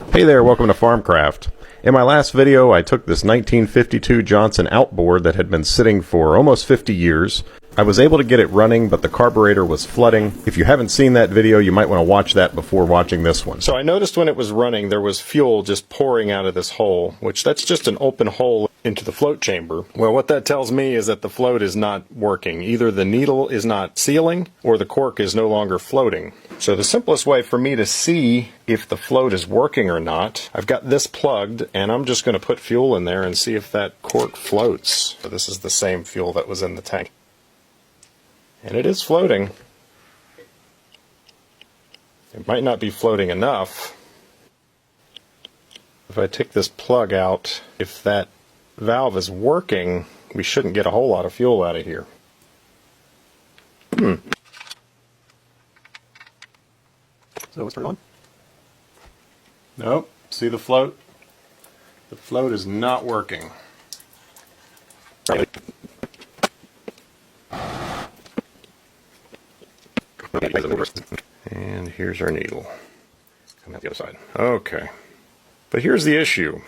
Hey there, welcome to Farmcraft. In my last video, I took this 1952 Johnson Outboard that had been sitting for almost 50 years. I was able to get it running, but the carburetor was flooding. If you haven't seen that video, you might want to watch that before watching this one. So I noticed when it was running, there was fuel just pouring out of this hole, which that's just an open hole into the float chamber. Well, what that tells me is that the float is not working. Either the needle is not sealing, or the cork is no longer floating. So the simplest way for me to see if the float is working or not, I've got this plugged, and I'm just going to put fuel in there and see if that cork floats. So this is the same fuel that was in the tank. And it is floating. It might not be floating enough. If I take this plug out, if that valve is working, we shouldn't get a whole lot of fuel out of here. So let's turn it on. Nope. See the float? The float is not working. And here's our needle. Come out the other side. Okay. But here's the issue.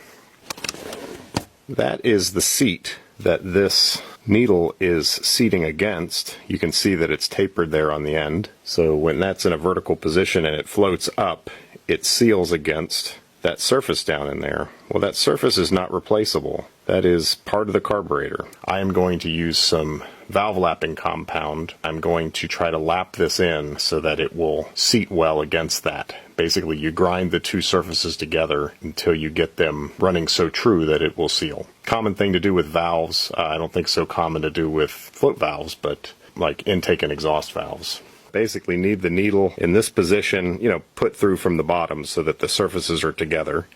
That is the seat that this needle is seating against. You can see that it's tapered there on the end. So when that's in a vertical position and it floats up, it seals against that surface down in there. Well, that surface is not replaceable. That is part of the carburetor. I am going to use some valve lapping compound. I'm going to try to lap this in so that it will seat well against that. Basically, you grind the two surfaces together until you get them running so true that it will seal. Common thing to do with valves. I don't think so common to do with float valves, but like intake and exhaust valves. Basically need the needle in this position, put through from the bottom so that the surfaces are together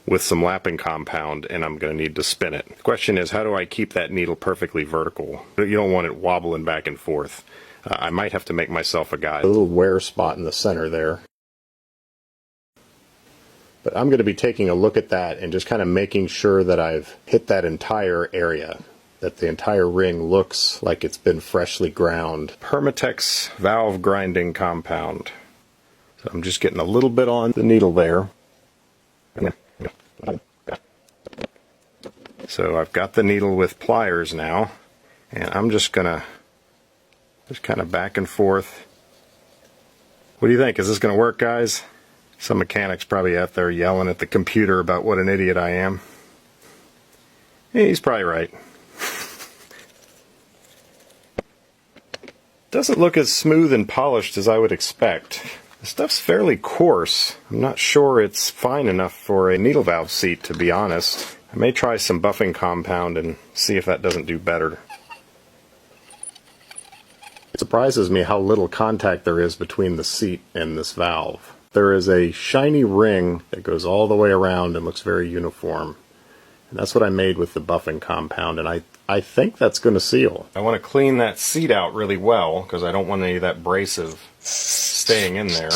with some lapping compound, and I'm going to need to spin it. The question is, how do I keep that needle perfectly vertical? You don't want it wobbling back and forth. I might have to make myself a guide. A little wear spot in the center there. But I'm going to be taking a look at that and just kind of making sure that I've hit that entire area, that the entire ring looks like it's been freshly ground. Permatex valve grinding compound. So I'm just getting a little bit on the needle there. So I've got the needle with pliers now, and I'm just gonna kind of back and forth. What do you think? Is this gonna work, guys? Some mechanic's probably out there yelling at the computer about what an idiot I am. He's probably right. Doesn't look as smooth and polished as I would expect. The stuff's fairly coarse. I'm not sure it's fine enough for a needle valve seat, to be honest. I may try some buffing compound and see if that doesn't do better. It surprises me how little contact there is between the seat and this valve. There is a shiny ring that goes all the way around and looks very uniform. And that's what I made with the buffing compound, and I think that's going to seal. I want to clean that seat out really well because I don't want any of that abrasive staying in there.